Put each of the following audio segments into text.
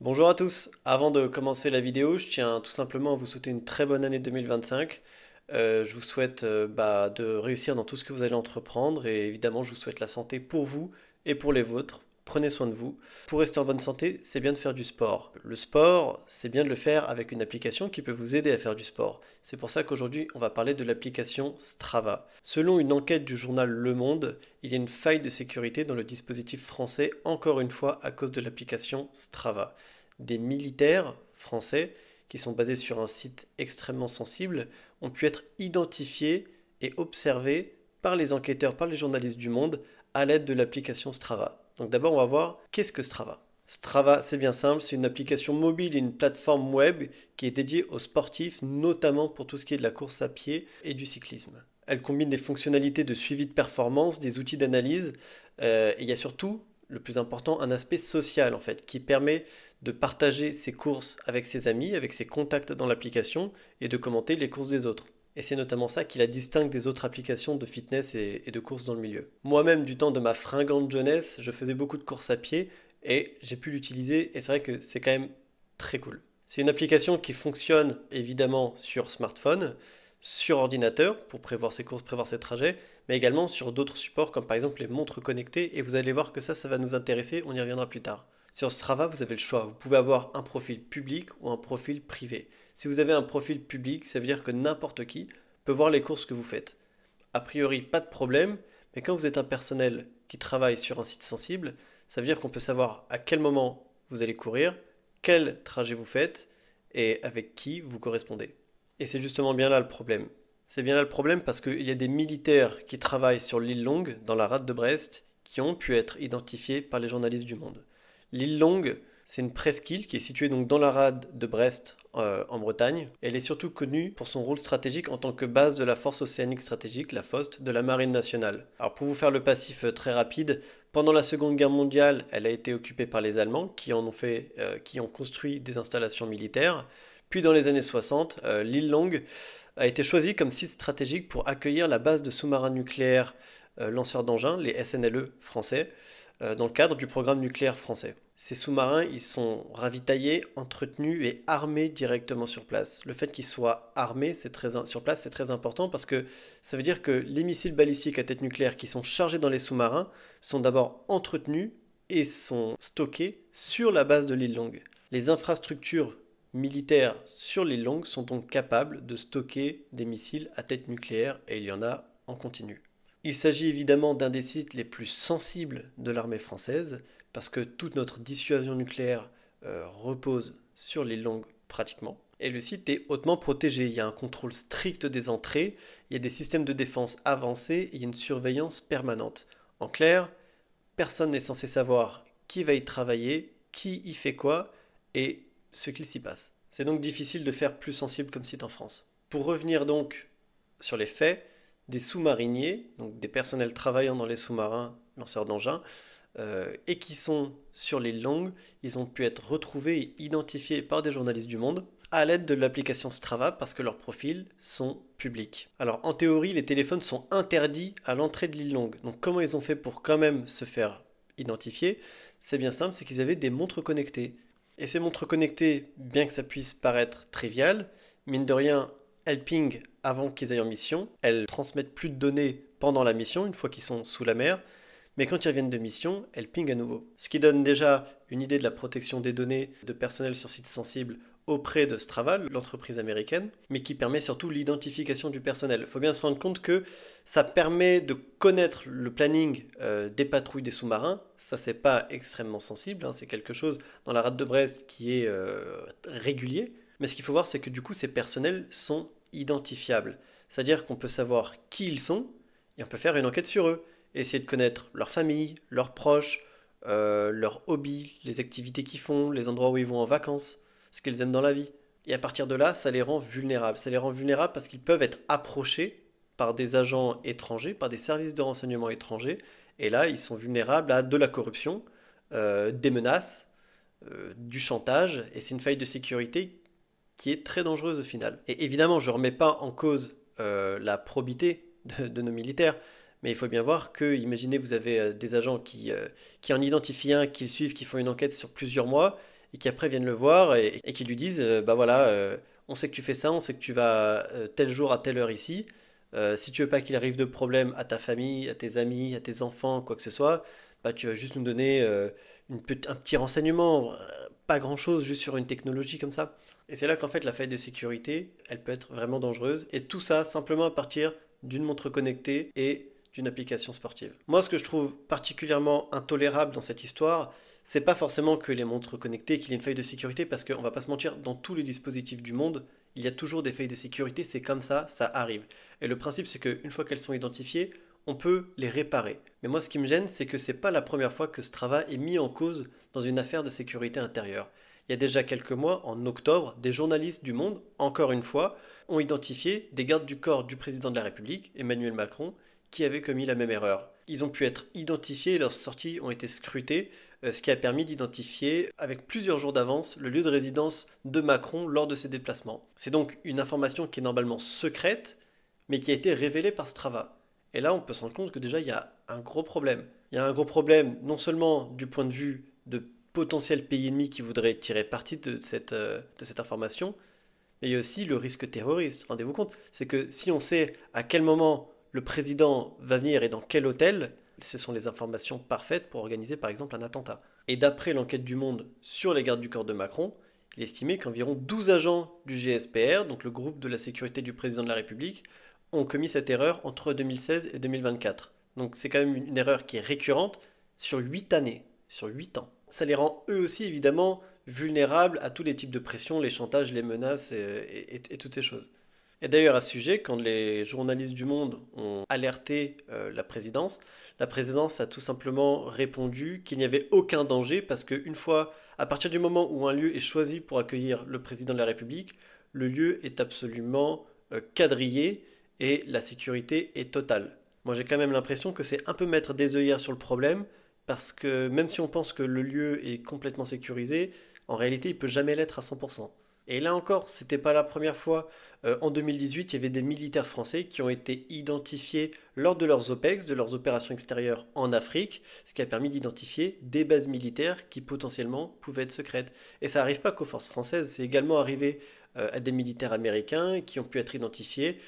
Bonjour à tous, avant de commencer la vidéo, je tiens tout simplement à vous souhaiter une très bonne année 2025. Je vous souhaite de réussir dans tout ce que vous allez entreprendre et évidemment je vous souhaite la santé pour vous et pour les vôtres. Prenez soin de vous. Pour rester en bonne santé, c'est bien de faire du sport. Le sport, c'est bien de le faire avec une application qui peut vous aider à faire du sport. C'est pour ça qu'aujourd'hui, on va parler de l'application Strava. Selon une enquête du journal Le Monde, il y a une faille de sécurité dans le dispositif français, encore une fois à cause de l'application Strava. Des militaires français, qui sont basés sur un site extrêmement sensible, ont pu être identifiés et observés par les enquêteurs, par les journalistes du Monde, à l'aide de l'application Strava. Donc d'abord, on va voir qu'est-ce que Strava. Strava, c'est bien simple, c'est une application mobile et une plateforme web qui est dédiée aux sportifs, notamment pour tout ce qui est de la course à pied et du cyclisme. Elle combine des fonctionnalités de suivi de performance, des outils d'analyse, et il y a surtout, le plus important, un aspect social en fait, qui permet de partager ses courses avec ses amis, avec ses contacts dans l'application, et de commenter les courses des autres. Et c'est notamment ça qui la distingue des autres applications de fitness et de courses dans le milieu. Moi-même, du temps de ma fringante jeunesse, je faisais beaucoup de courses à pied et j'ai pu l'utiliser et c'est vrai que c'est quand même très cool. C'est une application qui fonctionne évidemment sur smartphone, sur ordinateur pour prévoir ses courses, prévoir ses trajets, mais également sur d'autres supports comme par exemple les montres connectées et vous allez voir que ça va nous intéresser, on y reviendra plus tard. Sur Strava, vous avez le choix, vous pouvez avoir un profil public ou un profil privé. Si vous avez un profil public, ça veut dire que n'importe qui peut voir les courses que vous faites. A priori, pas de problème, mais quand vous êtes un personnel qui travaille sur un site sensible, ça veut dire qu'on peut savoir à quel moment vous allez courir, quel trajet vous faites et avec qui vous correspondez. Et c'est justement bien là le problème. C'est bien là le problème parce qu'il y a des militaires qui travaillent sur l'île Longue, dans la rade de Brest, qui ont pu être identifiés par les journalistes du Monde. L'île Longue, c'est une presqu'île qui est située donc dans la rade de Brest en Bretagne. Elle est surtout connue pour son rôle stratégique en tant que base de la force océanique stratégique, la FOST, de la Marine nationale. Alors pour vous faire le passif très rapide, pendant la Seconde Guerre mondiale, elle a été occupée par les Allemands qui ont construit des installations militaires. Puis dans les années 60, l'île Longue a été choisie comme site stratégique pour accueillir la base de sous-marins nucléaires lanceurs d'engins, les SNLE français, dans le cadre du programme nucléaire français. Ces sous-marins, ils sont ravitaillés, entretenus et armés directement sur place. Le fait qu'ils soient armés sur place, c'est très important parce que ça veut dire que les missiles balistiques à tête nucléaire qui sont chargés dans les sous-marins sont d'abord entretenus et sont stockés sur la base de l'île Longue. Les infrastructures militaires sur l'île Longue sont donc capables de stocker des missiles à tête nucléaire et il y en a en continu. Il s'agit évidemment d'un des sites les plus sensibles de l'armée française, parce que toute notre dissuasion nucléaire repose sur l'île Longue pratiquement. Et le site est hautement protégé. Il y a un contrôle strict des entrées, il y a des systèmes de défense avancés et il y a une surveillance permanente. En clair, personne n'est censé savoir qui va y travailler, qui y fait quoi et ce qu'il s'y passe. C'est donc difficile de faire plus sensible comme site en France. Pour revenir donc sur les faits, des sous-mariniers, donc des personnels travaillant dans les sous-marins, lanceurs d'engins, et qui sont sur l'île Longue, ils ont pu être retrouvés et identifiés par des journalistes du Monde à l'aide de l'application Strava parce que leurs profils sont publics. Alors en théorie, les téléphones sont interdits à l'entrée de l'île Longue. Donc comment ils ont fait pour quand même se faire identifier? C'est bien simple, c'est qu'ils avaient des montres connectées. Et ces montres connectées, bien que ça puisse paraître trivial, mine de rien, elles pingent avant qu'ils aillent en mission, elles transmettent plus de données pendant la mission, une fois qu'ils sont sous la mer, mais quand ils reviennent de mission, elles pingent à nouveau. Ce qui donne déjà une idée de la protection des données de personnel sur sites sensibles auprès de Strava, l'entreprise américaine, mais qui permet surtout l'identification du personnel. Il faut bien se rendre compte que ça permet de connaître le planning des patrouilles des sous-marins. Ça, c'est pas extrêmement sensible, hein, c'est quelque chose dans la rade de Brest qui est régulier. Mais ce qu'il faut voir, c'est que du coup, ces personnels sont identifiables. C'est-à-dire qu'on peut savoir qui ils sont et on peut faire une enquête sur eux. Et essayer de connaître leur famille, leurs proches, leurs hobbies, les activités qu'ils font, les endroits où ils vont en vacances, ce qu'ils aiment dans la vie. Et à partir de là, ça les rend vulnérables. Ça les rend vulnérables parce qu'ils peuvent être approchés par des agents étrangers, par des services de renseignement étrangers. Et là, ils sont vulnérables à de la corruption, des menaces, du chantage. Et c'est une faille de sécurité qui est très dangereuse au final. Et évidemment, je ne remets pas en cause la probité de nos militaires, mais il faut bien voir que, imaginez, vous avez des agents qui en identifient un, qui le suivent, qui font une enquête sur plusieurs mois, et qui après viennent le voir et qui lui disent bah voilà, on sait que tu fais ça, on sait que tu vas tel jour à telle heure ici. Si tu veux pas qu'il arrive de problème à ta famille, à tes amis, à tes enfants, quoi que ce soit, bah tu vas juste nous donner un petit renseignement, pas grand-chose, juste sur une technologie comme ça. Et c'est là qu'en fait la faille de sécurité, elle peut être vraiment dangereuse. Et tout ça simplement à partir d'une montre connectée et d'une application sportive. Moi, ce que je trouve particulièrement intolérable dans cette histoire, c'est pas forcément que les montres connectées, qu'il y ait une faille de sécurité, parce qu'on va pas se mentir, dans tous les dispositifs du monde, il y a toujours des failles de sécurité, c'est comme ça arrive. Et le principe, c'est qu'une fois qu'elles sont identifiées, on peut les réparer. Mais moi, ce qui me gêne, c'est que c'est pas la première fois que Strava est mis en cause dans une affaire de sécurité intérieure. Il y a déjà quelques mois, en octobre, des journalistes du Monde, encore une fois, ont identifié des gardes du corps du président de la République, Emmanuel Macron, qui avaient commis la même erreur. Ils ont pu être identifiés et leurs sorties ont été scrutées, ce qui a permis d'identifier avec plusieurs jours d'avance le lieu de résidence de Macron lors de ses déplacements. C'est donc une information qui est normalement secrète, mais qui a été révélée par Strava. Et là, on peut se rendre compte que déjà, il y a un gros problème. Il y a un gros problème, non seulement du point de vue de potentiels pays ennemis qui voudraient tirer parti de cette information, mais il y a aussi le risque terroriste. Rendez-vous compte, c'est que si on sait à quel moment le président va venir et dans quel hôtel, ce sont les informations parfaites pour organiser par exemple un attentat. Et d'après l'enquête du Monde sur les gardes du corps de Macron, il est estimé qu'environ 12 agents du GSPR, donc le groupe de la sécurité du président de la République, ont commis cette erreur entre 2016 et 2024. Donc c'est quand même une erreur qui est récurrente sur 8 années, sur 8 ans. Ça les rend eux aussi évidemment vulnérables à tous les types de pression, les chantages, les menaces et toutes ces choses. Et d'ailleurs à ce sujet, quand les journalistes du Monde ont alerté la présidence a tout simplement répondu qu'il n'y avait aucun danger parce qu'une fois, à partir du moment où un lieu est choisi pour accueillir le président de la République, le lieu est absolument quadrillé et la sécurité est totale. Moi j'ai quand même l'impression que c'est un peu mettre des œillères sur le problème parce que même si on pense que le lieu est complètement sécurisé, en réalité il peut jamais l'être à 100%. Et là encore, c'était pas la première fois. En 2018, il y avait des militaires français qui ont été identifiés lors de leurs OPEX, de leurs opérations extérieures en Afrique, ce qui a permis d'identifier des bases militaires qui potentiellement pouvaient être secrètes. Et ça n'arrive pas qu'aux forces françaises, c'est également arrivé à des militaires américains qui ont pu être identifiés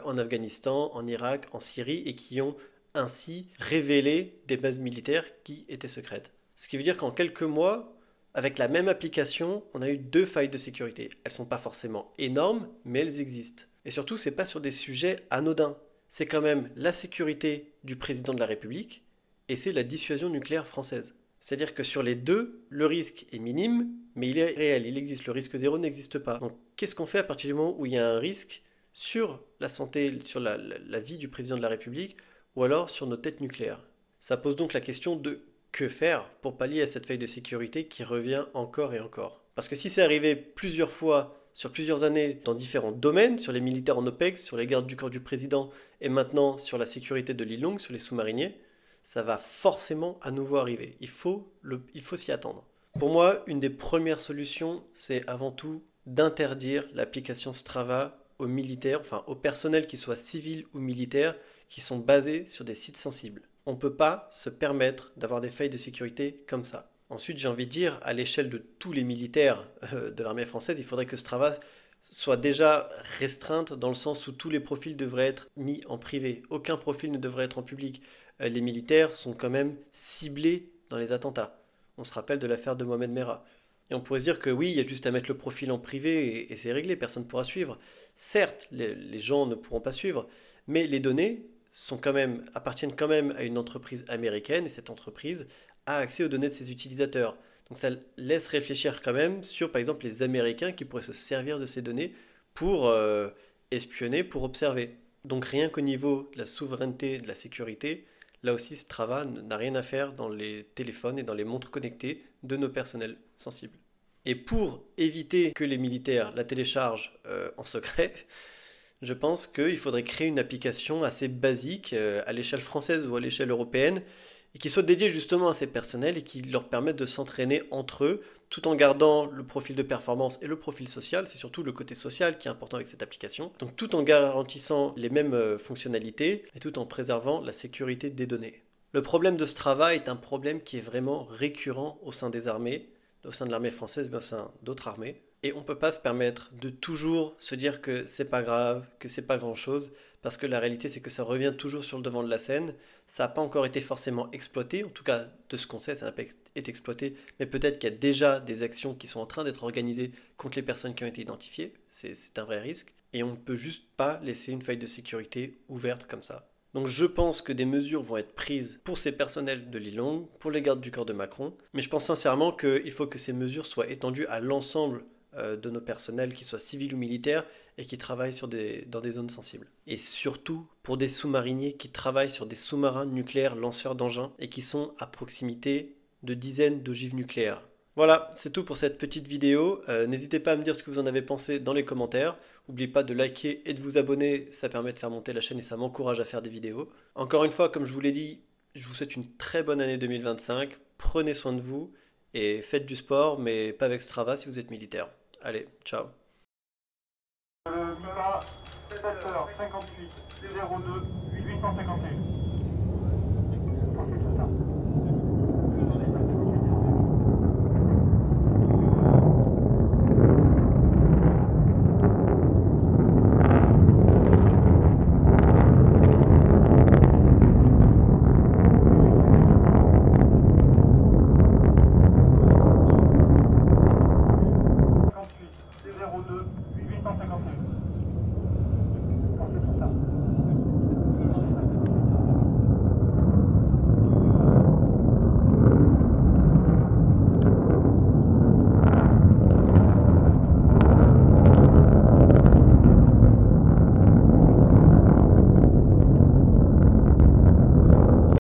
en Afghanistan, en Irak, en Syrie et qui ont ainsi révélé des bases militaires qui étaient secrètes. Ce qui veut dire qu'en quelques mois, avec la même application, on a eu deux failles de sécurité. Elles sont pas forcément énormes, mais elles existent. Et surtout, c'est pas sur des sujets anodins. C'est quand même la sécurité du président de la République et c'est la dissuasion nucléaire française. C'est-à-dire que sur les deux, le risque est minime, mais il est réel, il existe. Le risque zéro n'existe pas. Donc, qu'est-ce qu'on fait à partir du moment où il y a un risque sur la santé, sur la vie du président de la République ou alors sur nos têtes nucléaires? Ça pose donc la question de que faire pour pallier à cette faille de sécurité qui revient encore et encore. Parce que si c'est arrivé plusieurs fois, sur plusieurs années, dans différents domaines, sur les militaires en OPEX, sur les gardes du corps du président, et maintenant sur la sécurité de l'île Longue, sur les sous-mariniers, ça va forcément à nouveau arriver. Il faut s'y attendre. Pour moi, une des premières solutions, c'est avant tout d'interdire l'application Strava aux militaires, enfin au personnel qui soit civil ou militaire, qui sont basés sur des sites sensibles. On ne peut pas se permettre d'avoir des failles de sécurité comme ça. Ensuite, j'ai envie de dire, à l'échelle de tous les militaires de l'armée française, il faudrait que Strava soit déjà restreinte dans le sens où tous les profils devraient être mis en privé. Aucun profil ne devrait être en public. Les militaires sont quand même ciblés dans les attentats. On se rappelle de l'affaire de Mohamed Merah. Et on pourrait se dire que oui, il y a juste à mettre le profil en privé et c'est réglé, personne ne pourra suivre. Certes, les gens ne pourront pas suivre, mais les données appartiennent quand même à une entreprise américaine et cette entreprise a accès aux données de ses utilisateurs. Donc ça laisse réfléchir quand même sur par exemple les Américains qui pourraient se servir de ces données pour espionner, pour observer. Donc rien qu'au niveau de la souveraineté, de la sécurité, là aussi Strava n'a rien à faire dans les téléphones et dans les montres connectées de nos personnels sensibles. Et pour éviter que les militaires la téléchargent en secret, je pense qu'il faudrait créer une application assez basique à l'échelle française ou à l'échelle européenne et qui soit dédiée justement à ces personnels et qui leur permette de s'entraîner entre eux tout en gardant le profil de performance et le profil social. C'est surtout le côté social qui est important avec cette application. Donc tout en garantissant les mêmes fonctionnalités et tout en préservant la sécurité des données. Le problème de Strava est un problème qui est vraiment récurrent au sein des armées, au sein de l'armée française, mais au sein d'autres armées. Et on ne peut pas se permettre de toujours se dire que c'est pas grave, que c'est pas grand-chose, parce que la réalité c'est que ça revient toujours sur le devant de la scène. Ça n'a pas encore été forcément exploité, en tout cas de ce qu'on sait, ça n'a pas été exploité, mais peut-être qu'il y a déjà des actions qui sont en train d'être organisées contre les personnes qui ont été identifiées. C'est un vrai risque. Et on ne peut juste pas laisser une faille de sécurité ouverte comme ça. Donc je pense que des mesures vont être prises pour ces personnels de l'île Longue, pour les gardes du corps de Macron, mais je pense sincèrement qu'il faut que ces mesures soient étendues à l'ensemble de nos personnels, qu'ils soient civils ou militaires, et qui travaillent dans des zones sensibles. Et surtout pour des sous-mariniers qui travaillent sur des sous-marins nucléaires lanceurs d'engins et qui sont à proximité de dizaines d'ogives nucléaires. Voilà, c'est tout pour cette petite vidéo. N'hésitez pas à me dire ce que vous en avez pensé dans les commentaires. N'oubliez pas de liker et de vous abonner, ça permet de faire monter la chaîne et ça m'encourage à faire des vidéos. Encore une fois, comme je vous l'ai dit, je vous souhaite une très bonne année 2025. Prenez soin de vous et faites du sport, mais pas avec Strava si vous êtes militaire. Allez, ciao. Mima, 7h58, 02, 851.